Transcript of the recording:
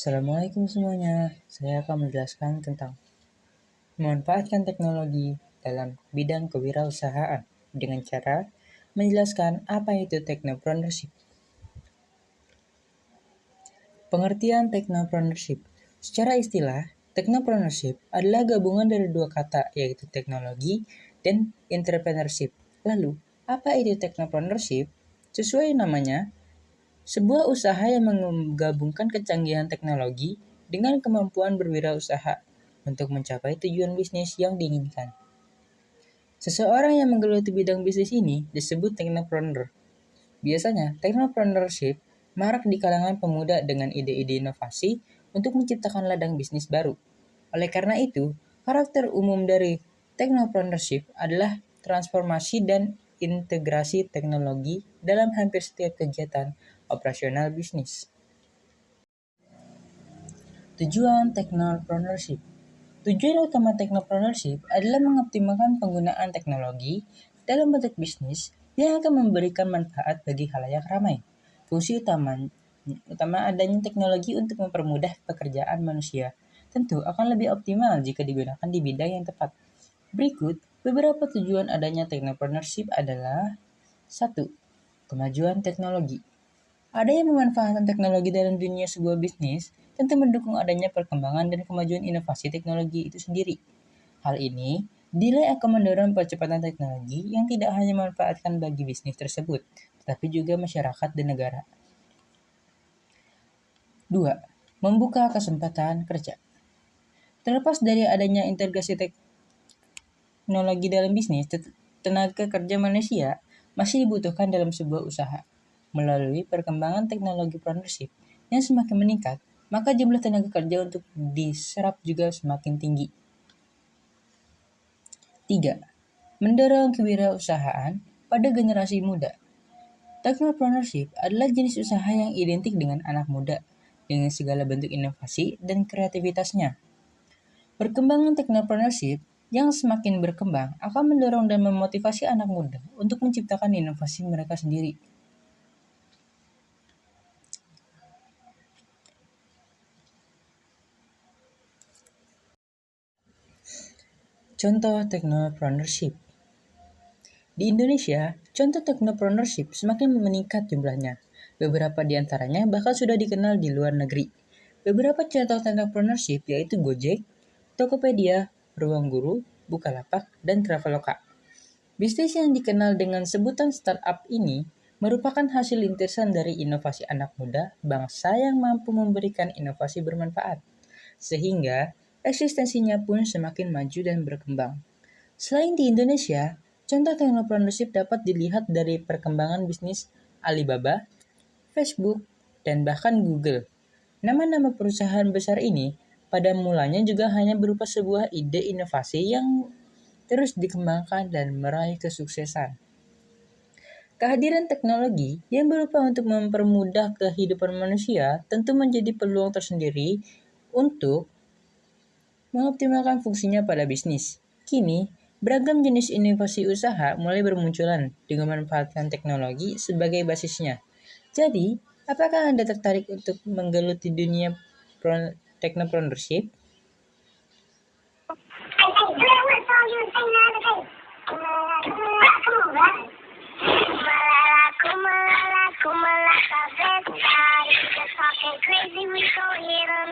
Assalamualaikum semuanya, saya akan menjelaskan tentang memanfaatkan teknologi dalam bidang kewirausahaan dengan cara menjelaskan apa itu technopreneurship. Pengertian technopreneurship. Secara istilah, technopreneurship adalah gabungan dari dua kata yaitu teknologi dan entrepreneurship. Lalu, apa itu technopreneurship? Sesuai namanya, sebuah usaha yang menggabungkan kecanggihan teknologi dengan kemampuan berwirausaha untuk mencapai tujuan bisnis yang diinginkan. Seseorang yang menggeluti bidang bisnis ini disebut technopreneur. Biasanya, technopreneurship marak di kalangan pemuda dengan ide-ide inovasi untuk menciptakan ladang bisnis baru. Oleh karena itu, karakter umum dari technopreneurship adalah transformasi dan integrasi teknologi dalam hampir setiap kegiatan operasional bisnis. Tujuan technopreneurship. Tujuan utama technopreneurship adalah mengoptimalkan penggunaan teknologi dalam bentuk bisnis yang akan memberikan manfaat bagi khalayak ramai. Fungsi utama adanya teknologi untuk mempermudah pekerjaan manusia tentu akan lebih optimal jika digunakan di bidang yang tepat. Berikut beberapa tujuan adanya technopreneurship adalah 1. Kemajuan teknologi. Ada yang memanfaatkan teknologi dalam dunia sebuah bisnis tentu mendukung adanya perkembangan dan kemajuan inovasi teknologi itu sendiri. Hal ini dinilai akan mendorong percepatan teknologi yang tidak hanya memanfaatkan bagi bisnis tersebut, tetapi juga masyarakat dan negara. 2. Membuka kesempatan kerja. Terlepas dari adanya integrasi teknologi dalam bisnis, tenaga kerja manusia masih dibutuhkan dalam sebuah usaha. Melalui perkembangan teknologi preneurship yang semakin meningkat, maka jumlah tenaga kerja untuk diserap juga semakin tinggi. 3. Mendorong kewirausahaan pada generasi muda. Technopreneurship adalah jenis usaha yang identik dengan anak muda, dengan segala bentuk inovasi dan kreativitasnya. Perkembangan technopreneurship yang semakin berkembang akan mendorong dan memotivasi anak muda untuk menciptakan inovasi mereka sendiri. Contoh technopreneurship. Di Indonesia, contoh technopreneurship semakin meningkat jumlahnya. Beberapa di antaranya bahkan sudah dikenal di luar negeri. Beberapa contoh technopreneurship yaitu Gojek, Tokopedia, Ruang Guru, Bukalapak, dan Traveloka. Bisnis yang dikenal dengan sebutan startup ini merupakan hasil lintasan dari inovasi anak muda bangsa yang mampu memberikan inovasi bermanfaat, sehingga eksistensinya pun semakin maju dan berkembang. Selain di Indonesia, contoh technopreneurship dapat dilihat dari perkembangan bisnis Alibaba, Facebook, dan bahkan Google. Nama-nama perusahaan besar ini pada mulanya juga hanya berupa sebuah ide inovasi yang terus dikembangkan dan meraih kesuksesan. Kehadiran teknologi yang berupa untuk mempermudah kehidupan manusia tentu menjadi peluang tersendiri untuk mengoptimalkan fungsinya pada bisnis. Kini, beragam jenis inovasi usaha mulai bermunculan dengan memanfaatkan teknologi sebagai basisnya. Jadi, apakah Anda tertarik untuk menggeluti dunia technopreneurship? Crazy, we gon' hit 'em,